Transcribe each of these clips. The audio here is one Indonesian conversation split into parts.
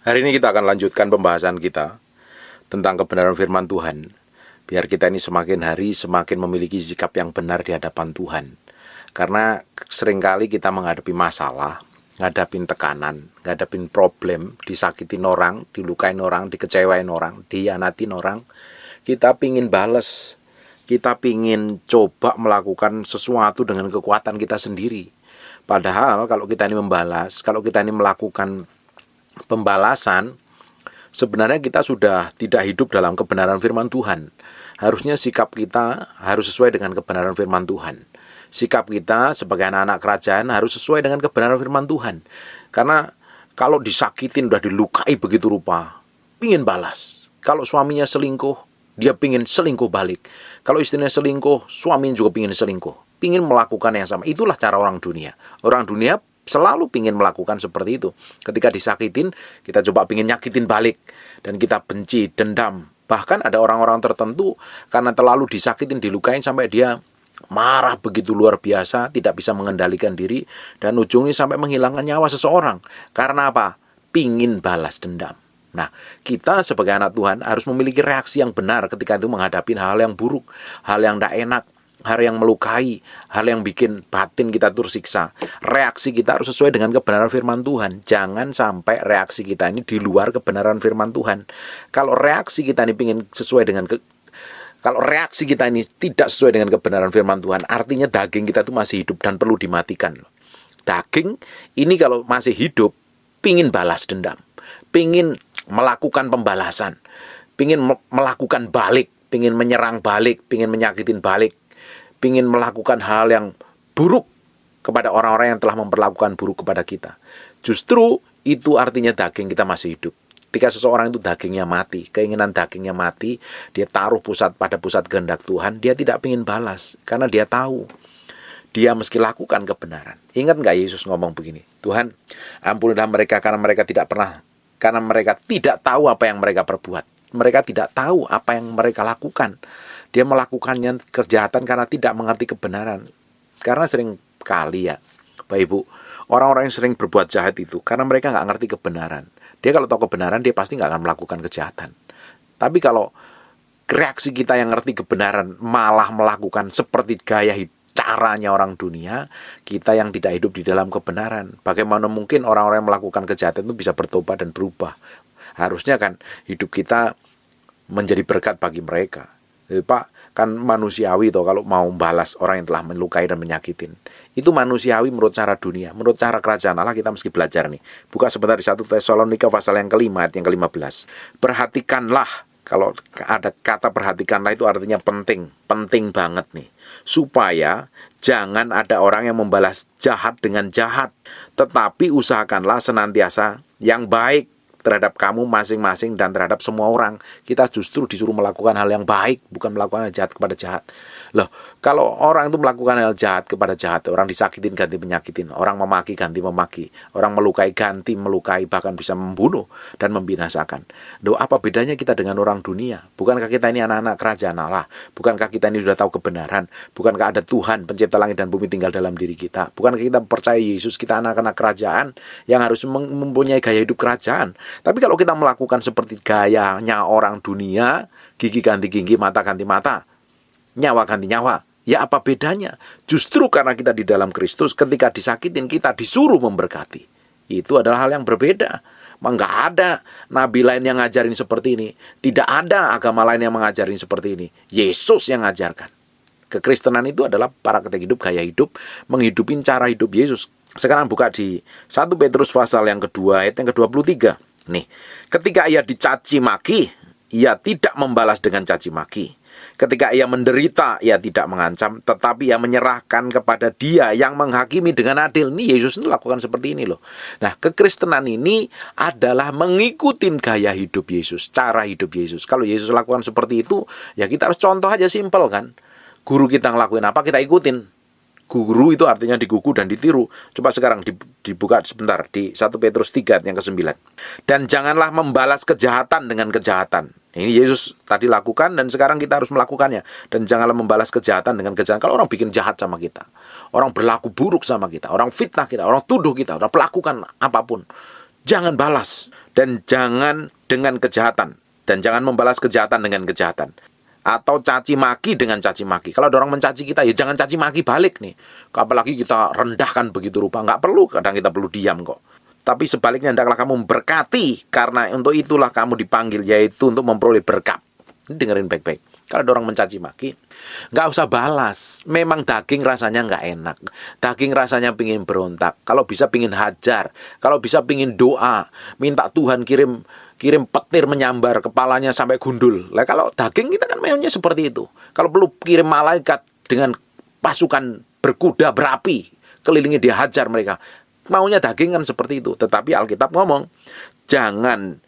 Hari ini kita akan lanjutkan pembahasan kita tentang kebenaran firman Tuhan. Biar kita ini semakin hari semakin memiliki sikap yang benar di hadapan Tuhan. Karena seringkali kita menghadapi masalah, ngadapin tekanan, ngadapin problem, disakitin orang, dilukain orang, dikecewain orang, dihianatin orang. Kita pingin bales, kita pingin coba melakukan sesuatu dengan kekuatan kita sendiri. Padahal kalau kita ini membalas, kalau kita ini melakukan pembalasan, sebenarnya kita sudah tidak hidup dalam kebenaran firman Tuhan. Harusnya sikap kita harus sesuai dengan kebenaran firman Tuhan. Sikap kita sebagai anak-anak kerajaan harus sesuai dengan kebenaran firman Tuhan. Karena kalau disakitin, udah dilukai begitu rupa, pingin balas. Kalau suaminya selingkuh, dia pingin selingkuh balik. Kalau istrinya selingkuh, suaminya juga pingin selingkuh, pingin melakukan yang sama. Itulah cara orang dunia. Orang dunia selalu pingin melakukan seperti itu. Ketika disakitin, kita coba pingin nyakitin balik. Dan kita benci, dendam. Bahkan ada orang-orang tertentu karena terlalu disakitin, dilukain sampai dia marah begitu luar biasa, tidak bisa mengendalikan diri, dan ujungnya sampai menghilangkan nyawa seseorang. Karena apa? Pingin balas dendam. Nah, kita sebagai anak Tuhan harus memiliki reaksi yang benar ketika itu menghadapi hal yang buruk, hal yang tidak enak, hal yang melukai, hal yang bikin batin kita tersiksa. Reaksi kita harus sesuai dengan kebenaran firman Tuhan. Jangan sampai reaksi kita ini di luar kebenaran firman Tuhan. Kalau reaksi kita ini ingin sesuai dengan kalau reaksi kita ini tidak sesuai dengan kebenaran firman Tuhan, artinya daging kita itu masih hidup dan perlu dimatikan. Daging ini kalau masih hidup, pingin balas dendam, pingin melakukan pembalasan, pingin melakukan balik, pingin menyerang balik, pingin menyakitin balik, pingin melakukan hal yang buruk kepada orang-orang yang telah memperlakukan buruk kepada kita. Justru itu artinya daging kita masih hidup. Ketika seseorang itu dagingnya mati, keinginan dagingnya mati, dia taruh pada pusat kehendak Tuhan, dia tidak ingin balas. Karena dia tahu, dia meski lakukan kebenaran. Ingat nggak Yesus ngomong begini, Tuhan, ampunilah mereka karena mereka tidak tahu apa yang mereka perbuat. Mereka tidak tahu apa yang mereka lakukan. Dia melakukannya kejahatan karena tidak mengerti kebenaran. Karena sering kali ya, Bapak Ibu, orang-orang yang sering berbuat jahat itu karena mereka nggak ngerti kebenaran. Dia kalau tahu kebenaran, dia pasti nggak akan melakukan kejahatan. Tapi kalau reaksi kita yang ngerti kebenaran malah melakukan seperti gaya caranya orang dunia, kita yang tidak hidup di dalam kebenaran, bagaimana mungkin orang-orang yang melakukan kejahatan itu bisa bertobat dan berubah? Harusnya kan hidup kita menjadi berkat bagi mereka. Pak, kan manusiawi toh kalau mau balas orang yang telah melukai dan menyakitin. Itu manusiawi menurut cara dunia. Menurut cara kerajaan Allah kita mesti belajar nih. Buka sebentar di 1 Tesalonika pasal yang kelima ayat yang ke-15. Perhatikanlah. Kalau ada kata perhatikanlah itu artinya penting. Penting banget nih. Supaya jangan ada orang yang membalas jahat dengan jahat. Tetapi usahakanlah senantiasa yang baik terhadap kamu masing-masing dan terhadap semua orang. Kita justru disuruh melakukan hal yang baik, bukan melakukan hal jahat kepada jahat. Loh, kalau orang itu melakukan hal jahat kepada jahat, orang disakitin ganti menyakitin, orang memaki ganti memaki, orang melukai ganti melukai, bahkan bisa membunuh dan membinasakan. Loh, apa bedanya kita dengan orang dunia? Bukankah kita ini anak-anak kerajaan Allah? Bukankah kita ini sudah tahu kebenaran? Bukankah ada Tuhan pencipta langit dan bumi tinggal dalam diri kita? Bukankah kita percaya Yesus, kita anak-anak kerajaan yang harus mempunyai gaya hidup kerajaan? Tapi kalau kita melakukan seperti gayanya orang dunia, gigi ganti gigi, mata ganti mata, nyawa ganti nyawa, ya apa bedanya? Justru karena kita di dalam Kristus, ketika disakitin kita disuruh memberkati. Itu adalah hal yang berbeda. Enggak ada nabi lain yang ngajarin seperti ini. Tidak ada agama lain yang mengajarin seperti ini. Yesus yang ngajarkan. Kekristenan itu adalah praktek hidup, gaya hidup, menghidupin cara hidup Yesus. Sekarang buka di 1 Petrus pasal yang kedua ayat yang ke-23. Nih, ketika ia dicaci maki, ia tidak membalas dengan caci maki. Ketika ia menderita, ia tidak mengancam, tetapi ia menyerahkan kepada Dia yang menghakimi dengan adil. Nih, Yesus itu lakukan seperti ini loh. Nah, kekristenan ini adalah mengikuti gaya hidup Yesus, cara hidup Yesus. Kalau Yesus lakukan seperti itu, ya kita harus contoh aja, simpel kan. Guru kita ngelakuin apa, kita ikutin. Guru itu artinya digugu dan ditiru. Coba sekarang dibuka sebentar di 1 Petrus 3 yang ke-9. Dan janganlah membalas kejahatan dengan kejahatan. Ini Yesus tadi lakukan dan sekarang kita harus melakukannya. Dan janganlah membalas kejahatan dengan kejahatan. Kalau orang bikin jahat sama kita, orang berlaku buruk sama kita, orang fitnah kita, orang tuduh kita, orang melakukan apapun, Jangan balas, dan jangan dengan kejahatan, dan jangan membalas kejahatan dengan kejahatan, atau caci maki dengan caci maki. Kalau ada orang mencaci kita, ya jangan caci maki balik nih. Apalagi kita rendahkan begitu rupa, nggak perlu. Kadang kita perlu diam kok. Tapi sebaliknya hendaklah kamu memberkati, karena untuk itulah kamu dipanggil, yaitu untuk memperoleh berkat. Ini dengerin baik-baik. Kalau ada orang mencaci maki, nggak usah balas. Memang daging rasanya nggak enak. Daging rasanya pingin berontak. Kalau bisa pingin hajar. Kalau bisa pingin doa. Minta Tuhan kirim petir menyambar kepalanya sampai gundul. Lah kalau daging kita kan maunya seperti itu. Kalau perlu kirim malaikat dengan pasukan berkuda berapi, kelilingi dia hajar mereka. Maunya daging kan seperti itu. Tetapi Alkitab ngomong, jangan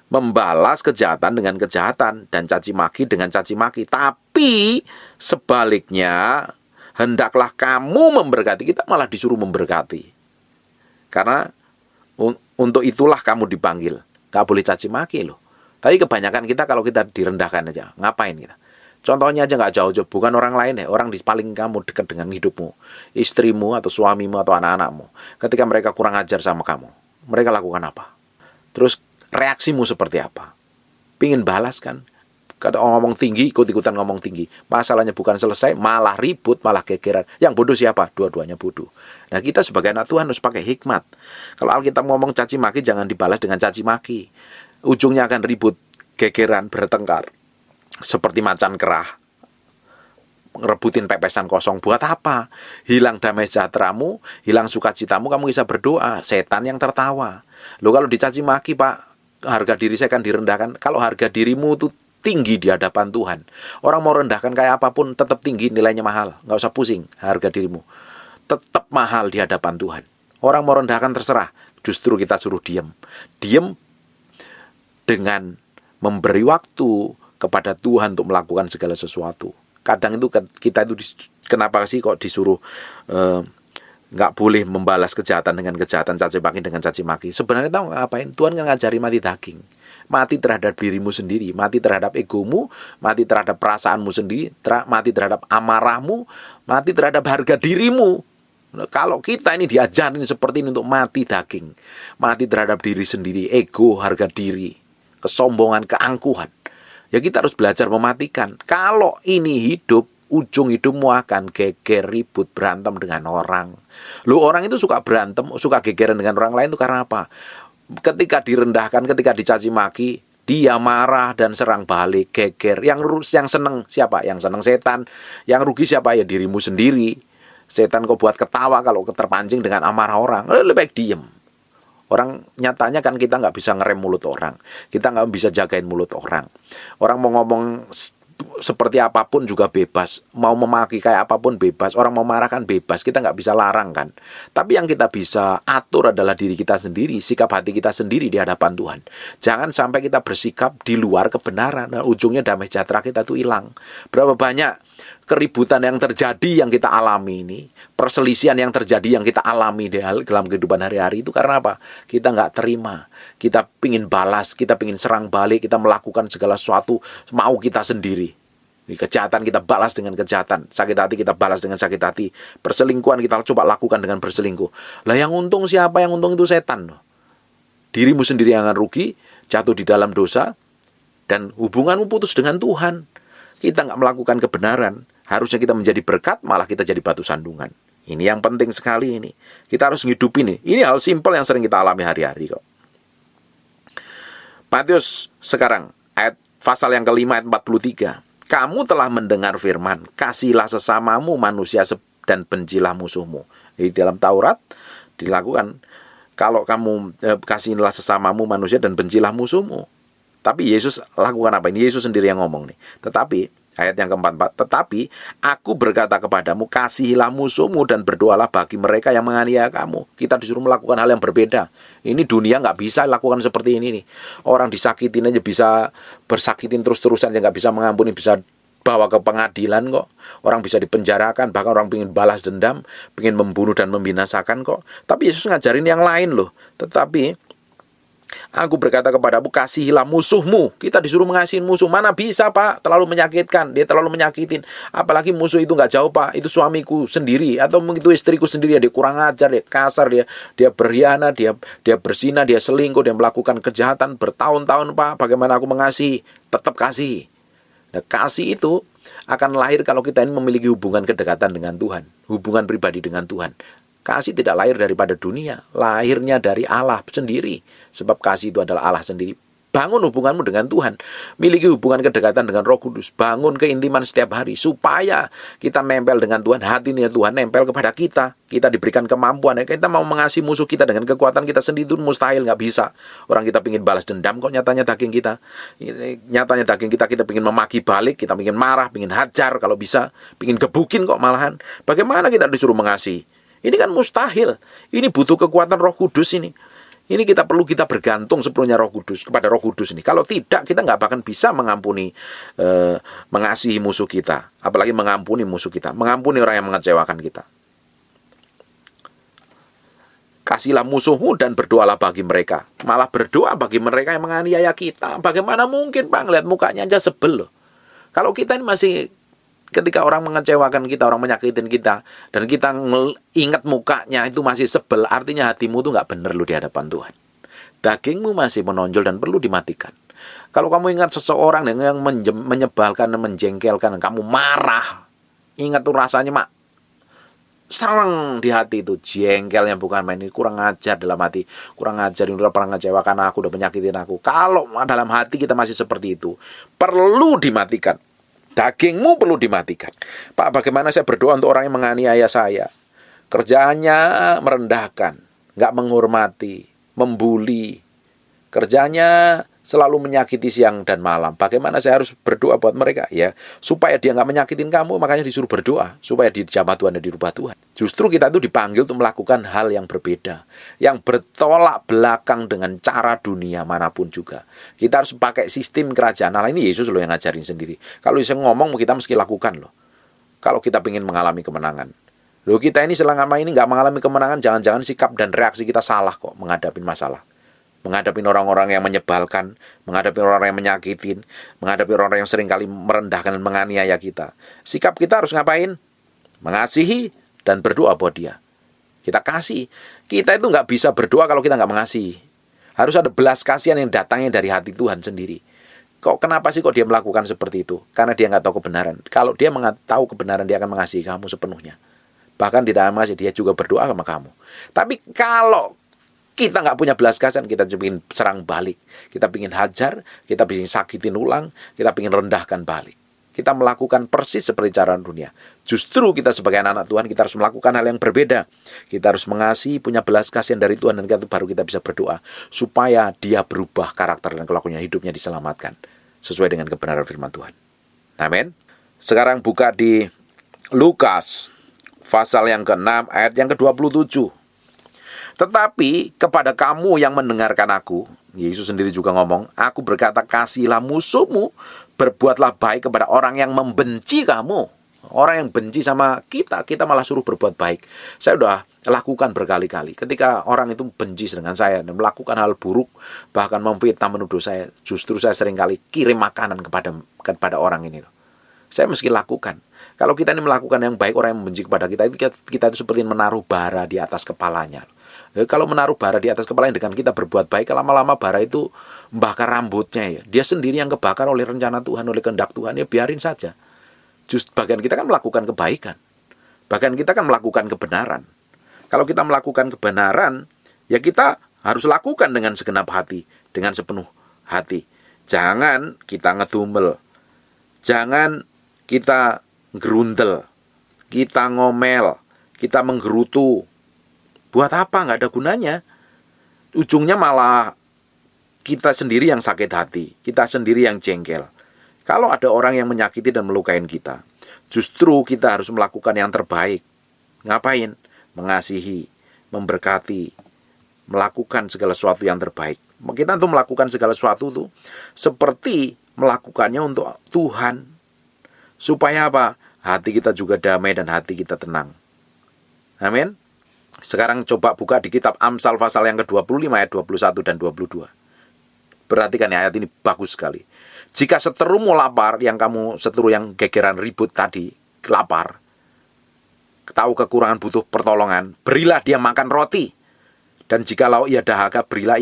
membalas kejahatan dengan kejahatan dan caci maki dengan caci maki. Tapi sebaliknya, hendaklah kamu memberkati. Kita malah disuruh memberkati. Karena untuk itulah kamu dipanggil. Gak boleh caci maki loh. Tapi kebanyakan kita kalau kita direndahkan aja, ngapain kita? Contohnya aja gak jauh-jauh, bukan orang lain ya, orang di paling kamu dekat dengan hidupmu, istrimu atau suamimu atau anak-anakmu. Ketika mereka kurang ajar sama kamu, mereka lakukan apa? Terus reaksimu seperti apa? Pingin balas kan? Kada ngomong tinggi, ikut-ikutan ngomong tinggi. Masalahnya bukan selesai, malah ribut, malah gegeran. Yang bodoh siapa? Dua-duanya bodoh. Nah kita sebagai anak Tuhan harus pakai hikmat. Kalau Alkitab ngomong caci maki, jangan dibalas dengan caci maki. Ujungnya akan ribut, gegeran, bertengkar. Seperti macan kerah. Ngerebutin pepesan kosong. Buat apa? Hilang damai sejahteramu, hilang sukacitamu, kamu bisa berdoa. Setan yang tertawa. Loh kalau dicaci maki, Pak, harga diri saya akan direndahkan. Kalau harga dirimu itu tinggi di hadapan Tuhan, orang mau rendahkan kayak apapun tetap tinggi, nilainya mahal. Nggak usah pusing, harga dirimu tetap mahal di hadapan Tuhan. Orang mau rendahkan terserah, justru kita suruh diam. Diam dengan memberi waktu kepada Tuhan untuk melakukan segala sesuatu. Kadang itu kita itu kenapa sih kok disuruh nggak boleh membalas kejahatan dengan kejahatan, caci maki dengan caci maki? Sebenarnya tahu ngapain? Tuhan kan ngajari mati daging, mati terhadap dirimu sendiri, mati terhadap egomu, mati terhadap perasaanmu sendiri, mati terhadap amarahmu, mati terhadap harga dirimu. Kalau kita ini diajarin seperti ini untuk mati daging, mati terhadap diri sendiri, ego, harga diri, kesombongan, keangkuhan, ya kita harus belajar mematikan. Kalau ini hidup, ujung hidupmu akan geger, ribut, berantem dengan orang. Loh, orang itu suka berantem, suka gegeran dengan orang lain itu karena apa? Ketika direndahkan, ketika dicaci maki, dia marah dan serang balik, geger. Yang seneng siapa? Yang seneng setan. Yang rugi siapa? Ya dirimu sendiri. Setan kok buat ketawa kalau terpancing dengan amarah orang. Lebih baik diem. Orang nyatanya kan kita nggak bisa ngerem mulut orang. Kita nggak bisa jagain mulut orang. Orang mau ngomong seperti apapun juga bebas. Mau memaki kayak apapun bebas. Orang mau marahkan bebas. Kita nggak bisa larang kan. Tapi yang kita bisa atur adalah diri kita sendiri. Sikap hati kita sendiri di hadapan Tuhan. Jangan sampai kita bersikap di luar kebenaran. Nah, ujungnya damai sejahtera kita itu hilang. Berapa banyak keributan yang terjadi yang kita alami ini, perselisihan yang terjadi yang kita alami dalam kehidupan hari-hari itu karena apa? Kita nggak terima, kita pingin balas, kita pingin serang balik, kita melakukan segala sesuatu mau kita sendiri. Kejahatan kita balas dengan kejahatan, sakit hati kita balas dengan sakit hati, perselingkuhan kita coba lakukan dengan berselingkuh. Lah yang untung siapa? Yang untung itu setan. Dirimu sendiri yang akan rugi, jatuh di dalam dosa, dan hubunganmu putus dengan Tuhan. Kita nggak melakukan kebenaran, harusnya kita menjadi berkat, malah kita jadi batu sandungan. Ini yang penting sekali ini. Kita harus hidup ini. Ini hal simpel yang sering kita alami hari-hari kok. Matius sekarang, pasal yang kelima ayat 43. Kamu telah mendengar firman, kasihilah sesamamu manusia dan bencilah musuhmu. Di dalam Taurat dilakukan, kalau kamu kasihilah sesamamu manusia dan bencilah musuhmu. Tapi Yesus lakukan apa? Ini Yesus sendiri yang ngomong nih. Tetapi, ayat yang keempat, tetapi aku berkata kepadamu, kasihilah musuhmu dan berdoalah bagi mereka yang menganiaya kamu. Kita disuruh melakukan hal yang berbeda. Ini dunia nggak bisa lakukan seperti ini nih. Orang disakitin aja bisa bersakitin terus-terusan, ya nggak bisa mengampuni, bisa bawa ke pengadilan kok. Orang bisa dipenjarakan, bahkan orang pengen balas dendam, pengen membunuh dan membinasakan kok. Tapi Yesus ngajarin yang lain loh. Tetapi Aku berkata kepadamu, kasihilah musuhmu. Kita disuruh mengasihi musuh. Mana bisa, Pak? Terlalu menyakitkan. Dia terlalu menyakitin. Apalagi musuh itu nggak jauh, Pak. Itu suamiku sendiri. Atau itu istriku sendiri. Dia kurang ajar, dia kasar, dia berkhianat, dia berzina, dia selingkuh, dia melakukan kejahatan bertahun-tahun, Pak. Bagaimana aku mengasihi? Tetap kasih. Nah, kasih itu akan lahir kalau kita ini memiliki hubungan kedekatan dengan Tuhan. Hubungan pribadi dengan Tuhan. Kasih tidak lahir daripada dunia, lahirnya dari Allah sendiri. Sebab kasih itu adalah Allah sendiri. Bangun hubunganmu dengan Tuhan. Miliki hubungan kedekatan dengan Roh Kudus. Bangun keintiman setiap hari. Supaya kita nempel dengan Tuhan. Hatinya Tuhan nempel kepada kita. Kita diberikan kemampuan. Kita mau mengasihi musuh kita dengan kekuatan kita sendiri itu mustahil, nggak bisa. Orang kita ingin balas dendam kok nyatanya daging kita. Nyatanya daging kita ingin memaki balik. Kita ingin marah, ingin hajar kalau bisa. Ingin gebukin kok malahan. Bagaimana kita disuruh mengasihi? Ini kan mustahil. Ini butuh kekuatan Roh Kudus ini. Ini perlu kita bergantung sepenuhnya Roh Kudus, kepada Roh Kudus ini. Kalau tidak, kita nggak bahkan bisa mengampuni, mengasihi musuh kita. Apalagi mengampuni musuh kita. Mengampuni orang yang mengecewakan kita. Kasihlah musuhmu dan berdoalah bagi mereka. Malah berdoa bagi mereka yang menganiaya kita. Bagaimana mungkin, Pak? Ngeliat mukanya aja sebel loh. Kalau kita ini masih... Ketika orang mengecewakan kita, orang menyakitin kita, dan kita ingat mukanya itu masih sebel, artinya hatimu itu nggak benar lu di hadapan Tuhan. Dagingmu masih menonjol dan perlu dimatikan. Kalau kamu ingat seseorang yang menyebalkan dan menjengkelkan, dan kamu marah, ingat tuh rasanya serang di hati itu, jengkelnya bukan main, ini kurang ajar dalam hati, kurang ajar, ini udah pernah ngecewakan aku, udah menyakitin aku. Kalau dalam hati kita masih seperti itu, perlu dimatikan. Dagingmu perlu dimatikan. Pak, bagaimana saya berdoa untuk orang yang menganiaya saya? Kerjaannya merendahkan, nggak menghormati, membuli. Kerjanya selalu menyakiti siang dan malam. Bagaimana saya harus berdoa buat mereka? Ya, supaya dia nggak menyakitin kamu, makanya disuruh berdoa. Supaya dijamah Tuhan dan dirubah Tuhan. Justru kita itu dipanggil untuk melakukan hal yang berbeda. Yang bertolak belakang dengan cara dunia manapun juga. Kita harus pakai sistem kerajaan Allah. Ini Yesus loh yang ngajarin sendiri. Kalau bisa ngomong, kita mesti lakukan loh. Kalau kita ingin mengalami kemenangan. Loh, kita ini selama ini nggak mengalami kemenangan, jangan-jangan sikap dan reaksi kita salah kok menghadapi masalah. Menghadapi orang-orang yang menyebalkan, menghadapi orang-orang yang menyakitin, menghadapi orang-orang yang seringkali merendahkan dan menganiaya kita. Sikap kita harus ngapain? Mengasihi dan berdoa buat dia. Kita kasih. Kita itu nggak bisa berdoa kalau kita nggak mengasihi. Harus ada belas kasihan yang datangnya dari hati Tuhan sendiri. Kenapa sih dia melakukan seperti itu? Karena dia nggak tahu kebenaran. Kalau dia tahu kebenaran, dia akan mengasihi kamu sepenuhnya. Bahkan tidak mengasihi, dia juga berdoa sama kamu. Tapi kalau kita nggak punya belas kasihan, kita ingin serang balik. Kita ingin hajar, kita ingin sakitin ulang, kita ingin rendahkan balik. Kita melakukan persis seperti cara dunia. Justru kita sebagai anak Tuhan, kita harus melakukan hal yang berbeda. Kita harus mengasihi, punya belas kasihan dari Tuhan, dan baru kita bisa berdoa. Supaya dia berubah karakter dan kelakuannya, hidupnya diselamatkan. Sesuai dengan kebenaran firman Tuhan. Amin. Sekarang buka di Lukas, pasal yang ke-6, ayat yang ke-27. Tetapi kepada kamu yang mendengarkan aku, Yesus sendiri juga ngomong, aku berkata kasihilah musuhmu, berbuatlah baik kepada orang yang membenci kamu. Orang yang benci sama kita malah suruh berbuat baik. Saya udah lakukan berkali-kali. Ketika orang itu benci dengan saya dan melakukan hal buruk, bahkan memfitnah menuduh saya, justru saya seringkali kirim makanan kepada orang ini. Saya mesti lakukan. Kalau kita ini melakukan yang baik, orang yang membenci kepada kita itu seperti menaruh bara di atas kepalanya. Kalau menaruh bara di atas kepala dengan kita berbuat baik, lama-lama bara itu membakar rambutnya ya. Dia sendiri yang kebakar oleh rencana Tuhan, oleh kehendak Tuhan, ya biarin saja. Justru bagian kita kan melakukan kebaikan. Bagian kita kan melakukan kebenaran. Kalau kita melakukan kebenaran, ya kita harus lakukan dengan segenap hati, dengan sepenuh hati. Jangan kita ngedumel. Jangan kita gerundel. Kita ngomel. Kita menggerutu. Buat apa? Nggak ada gunanya. Ujungnya malah kita sendiri yang sakit hati. Kita sendiri yang jengkel. Kalau ada orang yang menyakiti dan melukai kita, justru kita harus melakukan yang terbaik. Ngapain? Mengasihi, memberkati, melakukan segala sesuatu yang terbaik. Kita tuh melakukan segala sesuatu tuh seperti melakukannya untuk Tuhan. Supaya apa? Hati kita juga damai dan hati kita tenang. Amin. Sekarang coba buka di kitab Amsal pasal yang ke-25 ayat 21 dan 22. Perhatikan ya, ayat ini bagus sekali. Jika seterumu lapar, yang kamu seteru yang gegeran ribut tadi, lapar, tahu kekurangan butuh pertolongan, berilah dia makan roti. Dan jikalau ia dahaga, berilah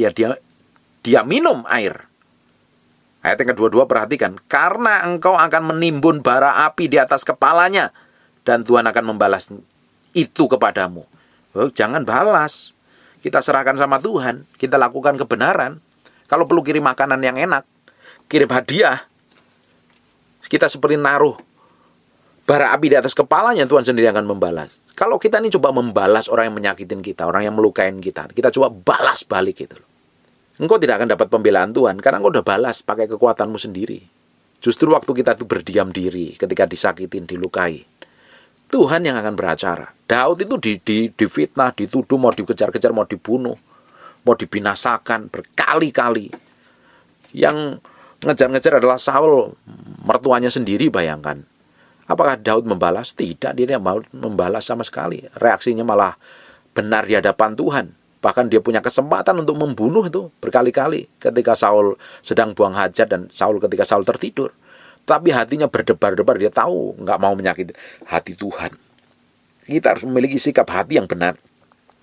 dia minum air. Ayat yang kedua-dua perhatikan. Karena engkau akan menimbun bara api di atas kepalanya, dan Tuhan akan membalas itu kepadamu. Oh, jangan balas. Kita serahkan sama Tuhan. Kita lakukan kebenaran. Kalau perlu kirim makanan yang enak, kirim hadiah, kita seperti naruh bara api di atas kepalanya, Tuhan sendiri akan membalas. Kalau kita ini coba membalas orang yang menyakitin kita, orang yang melukain kita coba balas balik gitu loh. Engkau tidak akan dapat pembelaan Tuhan, karena engkau udah balas pakai kekuatanmu sendiri. Justru waktu kita itu berdiam diri, ketika disakitin, dilukai, Tuhan yang akan beracara. Daud itu difitnah, dituduh, mau dikejar-kejar, mau dibunuh, mau dibinasakan berkali-kali. Yang ngejar-ngejar adalah Saul, mertuanya sendiri, bayangkan. Apakah Daud membalas? Tidak, dia tidak mau membalas sama sekali. Reaksinya malah benar di hadapan Tuhan. Bahkan dia punya kesempatan untuk membunuh itu berkali-kali ketika Saul sedang buang hajat dan ketika Saul tertidur. Tapi hatinya berdebar-debar, dia tahu nggak mau menyakiti hati Tuhan. Kita harus memiliki sikap hati yang benar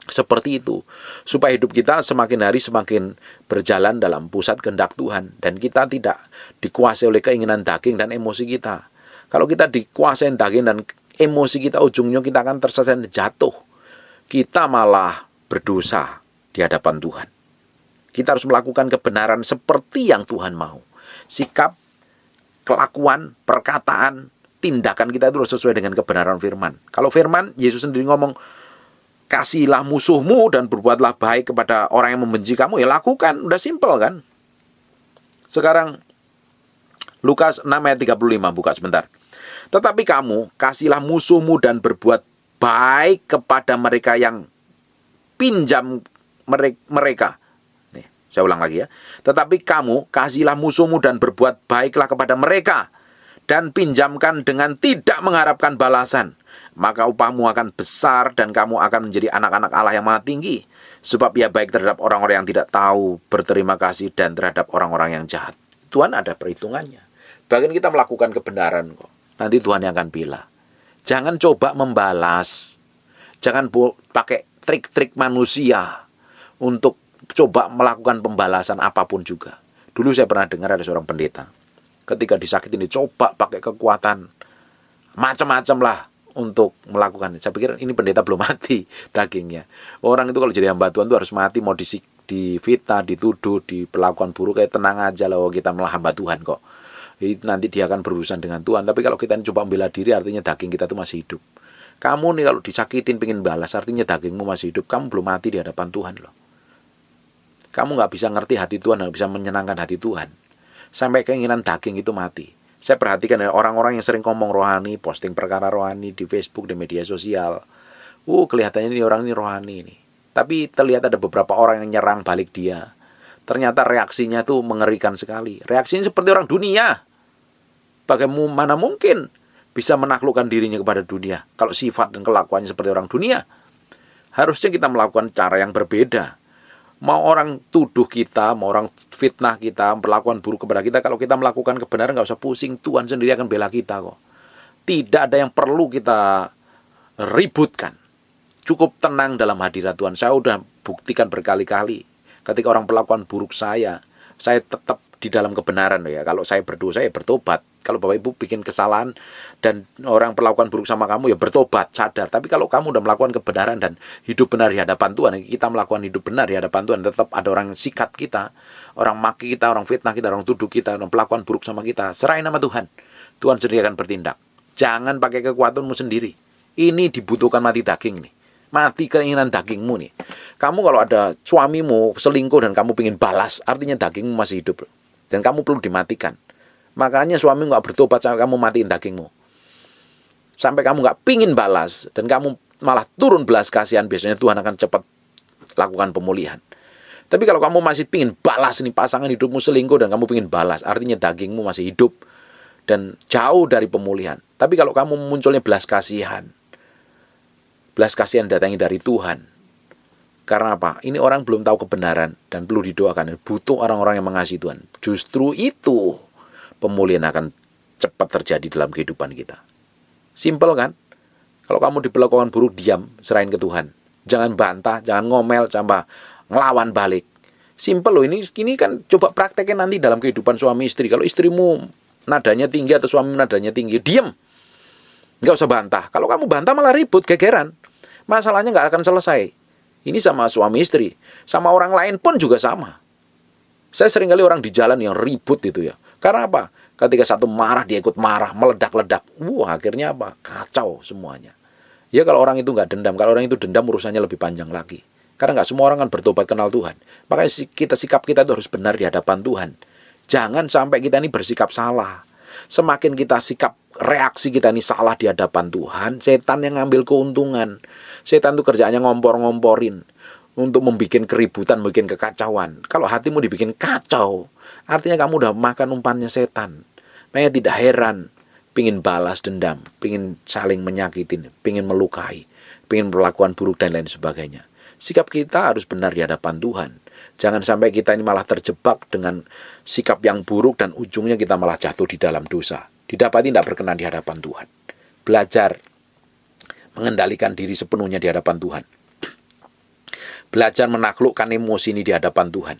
seperti itu, supaya hidup kita semakin hari semakin berjalan dalam pusat kehendak Tuhan, dan kita tidak dikuasai oleh keinginan daging dan emosi kita. Kalau kita dikuasai daging dan emosi kita, ujungnya kita akan tersesat jatuh. Kita malah berdosa di hadapan Tuhan. Kita harus melakukan kebenaran seperti yang Tuhan mau. Sikap, kelakuan, perkataan, tindakan kita itu harus sesuai dengan kebenaran firman. Kalau firman, Yesus sendiri ngomong, kasihilah musuhmu dan berbuatlah baik kepada orang yang membenci kamu, ya lakukan. Udah simpel kan? Sekarang Lukas 6 ayat 35, buka sebentar. Tetapi kamu kasihilah musuhmu dan berbuat baik kepada mereka yang pinjam mereka. Nih, saya ulang lagi ya. Tetapi kamu kasihilah musuhmu dan berbuat baiklah kepada mereka, dan pinjamkan dengan tidak mengharapkan balasan. Maka upahmu akan besar dan kamu akan menjadi anak-anak Allah yang maha tinggi. Sebab ia baik terhadap orang-orang yang tidak tahu berterima kasih dan terhadap orang-orang yang jahat. Tuhan ada perhitungannya. Bahkan kita melakukan kebenaran kok, nanti Tuhan yang akan pilih. Jangan coba membalas. Jangan pakai trik-trik manusia untuk coba melakukan pembalasan apapun juga. Dulu saya pernah dengar ada seorang pendeta, ketika disakitin dicoba pakai kekuatan macam-macam lah untuk melakukan. Saya pikir ini pendeta belum mati dagingnya. Orang itu kalau jadi hamba Tuhan itu harus mati, mau difitnah, dituduh, diperlakukan buruk, kayak tenang aja loh, kita malah hamba Tuhan kok. Nanti dia akan berurusan dengan Tuhan. Tapi kalau kita coba membela diri, artinya daging kita itu masih hidup. Kamu nih kalau disakitin pengen balas, artinya dagingmu masih hidup. Kamu belum mati di hadapan Tuhan loh. Kamu gak bisa ngerti hati Tuhan, gak bisa menyenangkan hati Tuhan, sampai keinginan daging itu mati. Saya perhatikan orang-orang yang sering ngomong rohani, posting perkara rohani di Facebook, di media sosial. Kelihatannya ini orang ini rohani ini. Tapi terlihat ada beberapa orang yang nyerang balik dia. Ternyata reaksinya tuh mengerikan sekali. Reaksinya seperti orang dunia. Bagaimana mungkin bisa menaklukkan dirinya kepada dunia kalau sifat dan kelakuannya seperti orang dunia? Harusnya kita melakukan cara yang berbeda. Mau orang tuduh kita, mau orang fitnah kita, perlakuan buruk kepada kita, kalau kita melakukan kebenaran gak usah pusing, Tuhan sendiri akan bela kita kok. Tidak ada yang perlu kita ributkan. Cukup tenang dalam hadirat Tuhan. Saya udah buktikan berkali-kali. Ketika orang perlakuan buruk saya tetap di dalam kebenaran ya. Kalau saya berdosa, ya bertobat. Kalau Bapak Ibu bikin kesalahan dan orang perlakuan buruk sama kamu, ya bertobat, sadar. Tapi kalau kamu udah melakukan kebenaran dan hidup benar di hadapan Tuhan, kita melakukan hidup benar di hadapan Tuhan, tetap ada orang sikat kita, orang maki kita, orang fitnah kita, orang tuduh kita, orang perlakuan buruk sama kita, serahin nama Tuhan. Tuhan sendiri akan bertindak. Jangan pakai kekuatanmu sendiri. Ini dibutuhkan mati daging nih. Mati keinginan dagingmu nih. Kamu kalau ada suamimu selingkuh dan kamu ingin balas, artinya dagingmu masih hidup. Dan kamu perlu dimatikan. Makanya suami gak bertobat sampai kamu matiin dagingmu. Sampai kamu gak pingin balas dan kamu malah turun belas kasihan, biasanya Tuhan akan cepat lakukan pemulihan. Tapi kalau kamu masih pingin balas nih, pasangan hidupmu selingkuh dan kamu pingin balas, artinya dagingmu masih hidup dan jauh dari pemulihan. Tapi kalau kamu munculnya belas kasihan datangnya dari Tuhan, Karena apa? Ini orang belum tahu kebenaran dan perlu didoakan. Butuh orang-orang yang mengasihi Tuhan. Justru itu pemulihan akan cepat terjadi dalam kehidupan kita. Simpel kan? Kalau kamu diperlakukan buruk, diam, serahin ke Tuhan. Jangan bantah, jangan ngomel, sampai ngelawan balik. Simpel loh, ini kan coba praktekin nanti dalam kehidupan suami istri. Kalau istrimu nadanya tinggi atau suami nadanya tinggi, diam. Nggak usah bantah. Kalau kamu bantah malah ribut, gegeran. Masalahnya nggak akan selesai. Ini sama suami istri, sama orang lain pun juga sama. Saya sering kali orang di jalan yang ribut itu ya. Karena apa? Ketika satu marah, dia ikut marah, meledak-ledak. Wah, akhirnya apa? Kacau semuanya. Ya kalau orang itu nggak dendam, kalau orang itu dendam urusannya lebih panjang lagi. Karena nggak semua orang kan bertobat kenal Tuhan. Makanya sikap kita itu harus benar di hadapan Tuhan. Jangan sampai kita ini bersikap salah. Semakin kita reaksi kita ini salah di hadapan Tuhan, setan yang ngambil keuntungan. Setan itu kerjaannya ngompor-ngomporin untuk membuat keributan, membuat kekacauan. Kalau hatimu dibikin kacau, artinya kamu udah makan umpannya setan. Makanya tidak heran, pingin balas dendam, pingin saling menyakitin, pingin melukai, pingin perlakuan buruk dan lain sebagainya. Sikap kita harus benar di hadapan Tuhan. Jangan sampai kita ini malah terjebak dengan sikap yang buruk dan ujungnya kita malah jatuh di dalam dosa. Didapati tidak berkenan di hadapan Tuhan. Belajar mengendalikan diri sepenuhnya di hadapan Tuhan. Belajar menaklukkan emosi ini di hadapan Tuhan.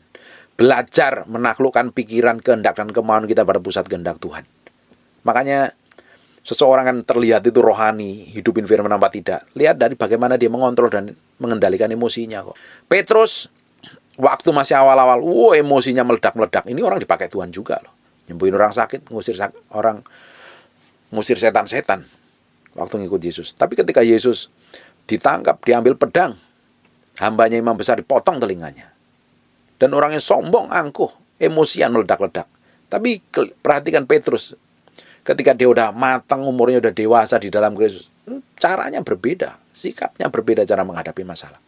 Belajar menaklukkan pikiran, kehendak, dan kemauan kita pada pusat kehendak Tuhan. Makanya seseorang kan terlihat itu rohani, hidupin firman apa tidak. Lihat dari bagaimana dia mengontrol dan mengendalikan emosinya kok. Petrus waktu masih awal-awal, emosinya meledak-meledak. Ini orang dipakai Tuhan juga loh. Nyembuhin orang sakit, ngusir setan-setan waktu ngikut Yesus. Tapi ketika Yesus ditangkap, diambil pedang, hambanya imam besar dipotong telinganya. Dan orangnya sombong, angkuh, emosian meledak-ledak. Tapi perhatikan Petrus, ketika dia udah matang, umurnya udah dewasa di dalam Kristus, caranya berbeda, sikapnya berbeda cara menghadapi masalah.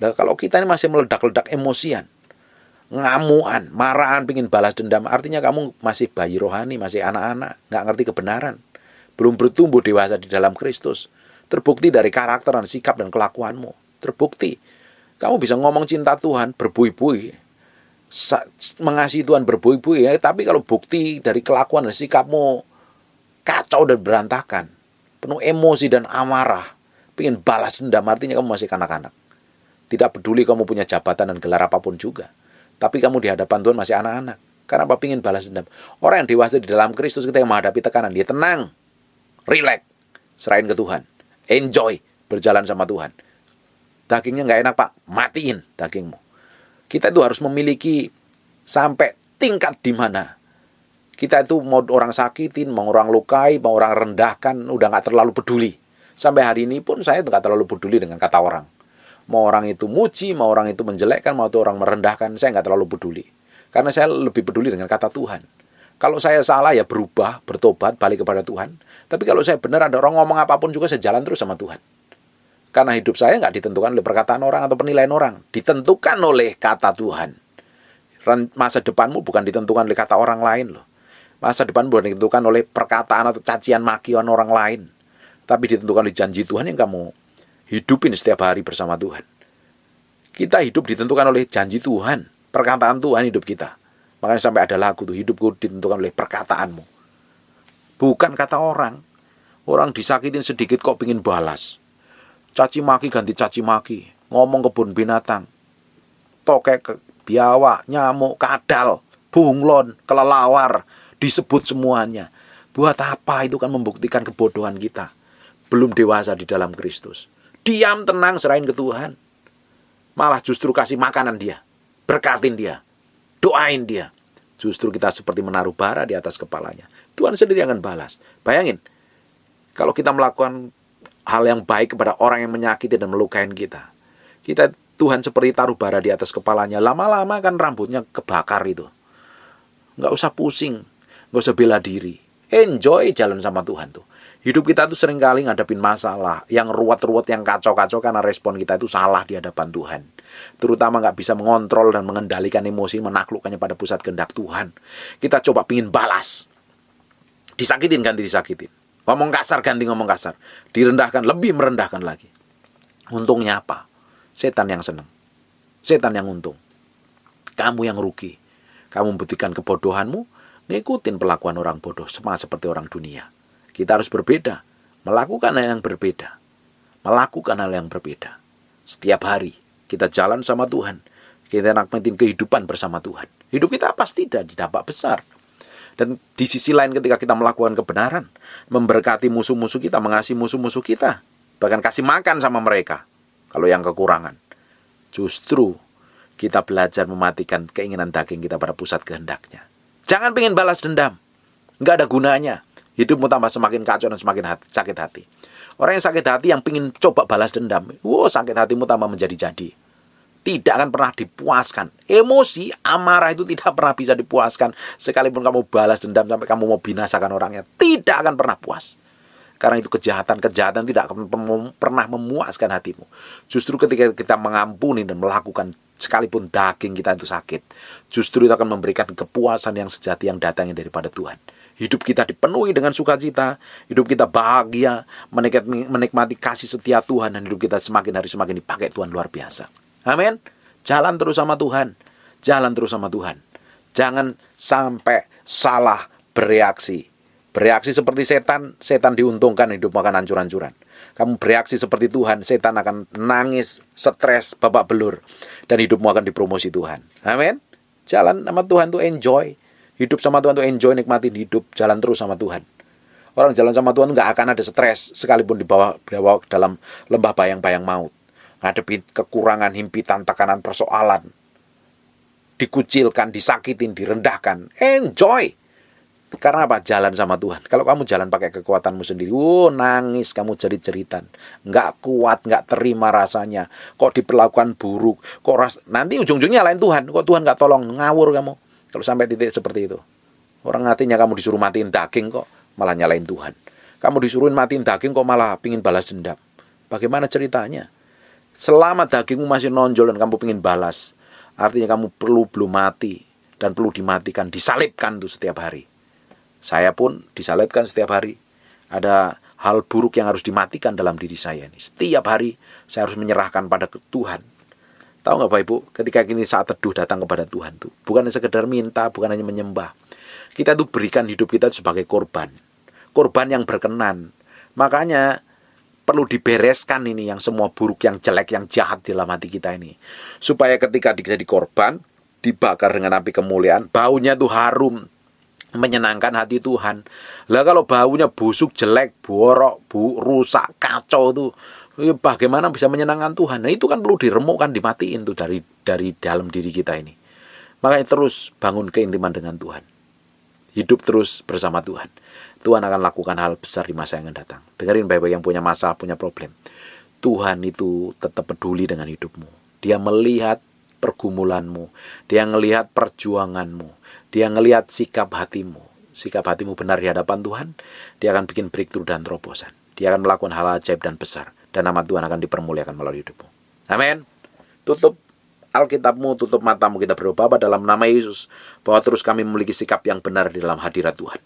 Nah, kalau kita ini masih meledak-ledak emosian, ngamuan, marahan, pingin balas dendam, artinya kamu masih bayi rohani, masih anak-anak, nggak ngerti kebenaran, belum bertumbuh dewasa di dalam Kristus. Terbukti dari karakter dan sikap dan kelakuanmu. Terbukti. Kamu bisa ngomong cinta Tuhan, berbui-bui, mengasihi Tuhan berbui-bui, ya, tapi kalau bukti dari kelakuan dan sikapmu kacau dan berantakan, penuh emosi dan amarah, pingin balas dendam, artinya kamu masih kanak-kanak. Tidak peduli kamu punya jabatan dan gelar apapun juga. Tapi kamu di hadapan Tuhan masih anak-anak. Karena apa? Pingin balas dendam. Orang yang dewasa di dalam Kristus ketika menghadapi tekanan, dia tenang, relax, serahin ke Tuhan, enjoy, berjalan sama Tuhan. Dagingnya nggak enak, Pak, matiin dagingmu. Kita itu harus memiliki sampai tingkat di mana kita itu mau orang sakitin, mau orang lukai, mau orang rendahkan, udah nggak terlalu peduli. Sampai hari ini pun saya nggak terlalu peduli dengan kata orang. Mau orang itu muji, mau orang itu menjelekkan, mau itu orang merendahkan, saya nggak terlalu peduli. Karena saya lebih peduli dengan kata Tuhan. Kalau saya salah ya berubah, bertobat, balik kepada Tuhan. Tapi kalau saya benar, ada orang ngomong apapun juga, saya jalan terus sama Tuhan. Karena hidup saya nggak ditentukan oleh perkataan orang atau penilaian orang. Ditentukan oleh kata Tuhan. Masa depanmu bukan ditentukan oleh kata orang lain loh. Masa depan bukan ditentukan oleh perkataan atau cacian makian orang lain. Tapi ditentukan oleh janji Tuhan yang kamu hidupin setiap hari bersama Tuhan. Kita hidup ditentukan oleh janji Tuhan, perkataan Tuhan hidup kita. Makanya sampai ada lagu tuh, hidupku ditentukan oleh perkataanmu. Bukan kata orang. Orang disakitin sedikit kok pingin balas. Caci maki ganti caci maki. Ngomong kebun binatang. Tokek, biawak, nyamuk, kadal, bunglon, kelelawar. Disebut semuanya. Buat apa? Itu kan membuktikan kebodohan kita. Belum dewasa di dalam Kristus. Diam, tenang, serahin ke Tuhan. Malah justru kasih makanan dia. Berkatin dia. Doain dia. Justru kita seperti menaruh bara di atas kepalanya. Tuhan sendiri akan balas. Bayangin. Kalau kita melakukan hal yang baik kepada orang yang menyakiti dan melukai kita. Tuhan seperti taruh bara di atas kepalanya. Lama-lama kan rambutnya kebakar itu. Nggak usah pusing. Nggak usah bela diri. Enjoy jalan sama Tuhan tuh. Hidup kita tuh seringkali ngadepin masalah yang ruwet-ruwet, yang kacau-kacau karena respon kita itu salah di hadapan Tuhan. Terutama nggak bisa mengontrol dan mengendalikan emosi, menaklukkannya pada pusat kehendak Tuhan. Kita coba pingin balas. Disakitin ganti disakitin. Ngomong kasar ganti ngomong kasar. Direndahkan lebih merendahkan lagi. Untungnya apa? Setan yang senang. Setan yang untung. Kamu yang rugi. Kamu membuktikan kebodohanmu, ngikutin pelakuan orang bodoh, sama seperti orang dunia. Kita harus berbeda, melakukan hal yang berbeda. Melakukan hal yang berbeda. Setiap hari kita jalan sama Tuhan. Kita nikmatin kehidupan bersama Tuhan. Hidup kita pasti tidak dampak besar. Dan di sisi lain ketika kita melakukan kebenaran, memberkati musuh-musuh kita, mengasihi musuh-musuh kita, bahkan kasih makan sama mereka kalau yang kekurangan. Justru kita belajar mematikan keinginan daging kita pada pusat kehendaknya. Jangan pengen balas dendam. Nggak ada gunanya. Hidupmu tambah semakin kacau dan semakin sakit hati. Orang yang sakit hati yang pengen coba balas dendam, sakit hatimu tambah menjadi-jadi. Tidak akan pernah dipuaskan. Emosi, amarah itu tidak pernah bisa dipuaskan. Sekalipun kamu balas dendam sampai kamu mau binasakan orangnya, tidak akan pernah puas. Karena itu kejahatan tidak akan pernah memuaskan hatimu. Justru ketika kita mengampuni dan melakukan, sekalipun daging kita itu sakit, justru itu akan memberikan kepuasan yang sejati yang datangnya daripada Tuhan. Hidup kita dipenuhi dengan sukacita, hidup kita bahagia, menikmati kasih setia Tuhan, dan hidup kita semakin hari semakin dipakai Tuhan luar biasa. Amin. Jalan terus sama Tuhan. Jalan terus sama Tuhan. Jangan sampai salah bereaksi. Bereaksi seperti setan, setan diuntungkan, hidupmu akan hancur-hancuran. Kamu bereaksi seperti Tuhan, setan akan nangis, stres, babak belur, dan hidupmu akan dipromosi Tuhan. Amin. Jalan sama Tuhan tuh enjoy. Hidup sama Tuhan tuh enjoy, nikmatin hidup. Jalan terus sama Tuhan. Orang jalan sama Tuhan nggak akan ada stres, sekalipun dibawa dalam lembah bayang-bayang maut. Ngadepi kekurangan, himpitan, tekanan, persoalan, dikucilkan, disakitin, direndahkan, enjoy. Karena apa? Jalan sama Tuhan. Kalau kamu jalan pakai kekuatanmu sendiri, nangis, kamu jerit-jeritan, nggak kuat, nggak terima rasanya, kok diperlakukan buruk, nanti ujung-ujungnya lain Tuhan, kok Tuhan nggak tolong, ngawur kamu. Kalau sampai titik seperti itu, orang hatinya kamu disuruh matiin daging kok malah nyalain Tuhan. Kamu disuruhin matiin daging kok malah pingin balas dendam. Bagaimana ceritanya? Selama dagingmu masih nonjol dan kamu pengen balas, artinya kamu belum mati dan perlu dimatikan, disalibkan tuh setiap hari. Saya pun disalibkan setiap hari. Ada hal buruk yang harus dimatikan dalam diri saya ini. Setiap hari saya harus menyerahkan pada Tuhan. Tahu nggak Bapak Ibu, ketika kini saat teduh datang kepada Tuhan tuh, bukan sekedar minta, bukan hanya menyembah. Kita tuh berikan hidup kita sebagai korban. Korban yang berkenan. Makanya perlu dibereskan ini yang semua buruk, yang jelek, yang jahat di dalam hati kita ini. Supaya ketika jadi korban, dibakar dengan api kemuliaan, baunya tuh harum, menyenangkan hati Tuhan. Lah kalau baunya busuk, jelek, borok, rusak, kacau tuh, bagaimana bisa menyenangkan Tuhan? Nah itu kan perlu diremukkan, dimatiin tuh dari dalam diri kita ini. Makanya terus bangun keintiman dengan Tuhan. Hidup terus bersama Tuhan. Tuhan akan lakukan hal besar di masa yang akan datang. Dengerin baik-baik yang punya masalah, punya problem. Tuhan itu tetap peduli dengan hidupmu. Dia melihat pergumulanmu. Dia melihat perjuanganmu. Dia melihat sikap hatimu. Sikap hatimu benar di hadapan Tuhan. Dia akan bikin breakthrough dan terobosan. Dia akan melakukan hal ajaib dan besar. Dan nama Tuhan akan dipermuliakan melalui hidupmu. Amin. Tutup Alkitabmu, tutup matamu, kita berdoa Bapa dalam nama Yesus, bahwa terus kami memiliki sikap yang benar di dalam hadirat Tuhan.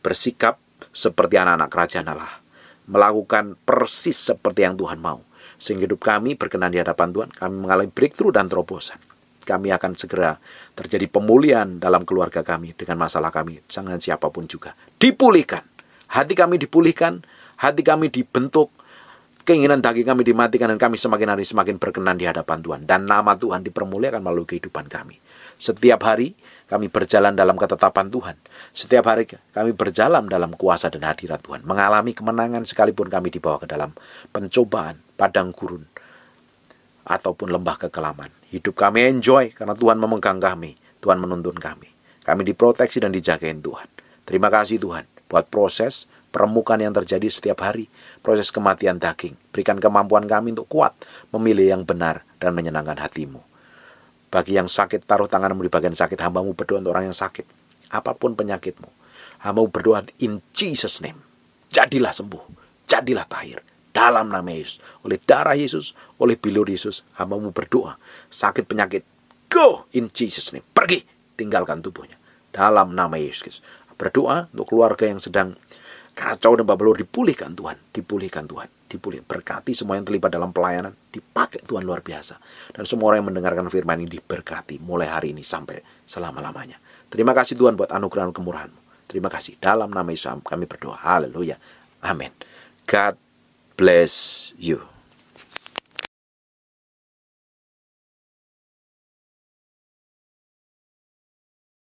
Bersikap seperti anak-anak kerajaan Allah, melakukan persis seperti yang Tuhan mau, sehingga hidup kami berkenan di hadapan Tuhan. Kami mengalami breakthrough dan terobosan. Kami akan segera terjadi pemulihan dalam keluarga kami, dengan masalah kami, dengan siapapun juga dipulihkan. Hati kami dipulihkan, hati kami dibentuk, keinginan daging kami dimatikan, dan kami semakin hari semakin berkenan di hadapan Tuhan, dan nama Tuhan dipermuliakan melalui kehidupan kami. Setiap hari kami berjalan dalam ketetapan Tuhan. Setiap hari kami berjalan dalam kuasa dan hadirat Tuhan, mengalami kemenangan sekalipun kami dibawa ke dalam pencobaan, padang gurun, ataupun lembah kekelaman. Hidup kami enjoy karena Tuhan memegang kami, Tuhan menuntun kami. Kami diproteksi dan dijagain Tuhan. Terima kasih Tuhan buat proses peremukan yang terjadi setiap hari, proses kematian daging. Berikan kemampuan kami untuk kuat memilih yang benar dan menyenangkan hatimu. Bagi yang sakit, taruh tanganmu di bagian sakit. Hambamu berdoa untuk orang yang sakit, apapun penyakitmu. Hambamu berdoa in Jesus name, jadilah sembuh, jadilah tahir dalam nama Yesus. Oleh darah Yesus, oleh bilur Yesus, hambamu berdoa, sakit penyakit, go in Jesus name, pergi, tinggalkan tubuhnya dalam nama Yesus. Berdoa untuk keluarga yang sedang kacau dan babalur dipulihkan Tuhan, dipulihkan Tuhan, dipulih. Berkati semua yang terlibat dalam pelayanan, dipakai Tuhan luar biasa. Dan semua orang yang mendengarkan firman ini diberkati mulai hari ini sampai selama-lamanya. Terima kasih Tuhan buat anugerah dan kemurahan-Mu. Terima kasih. Dalam nama Yesus kami berdoa. Haleluya. Amin. God bless you.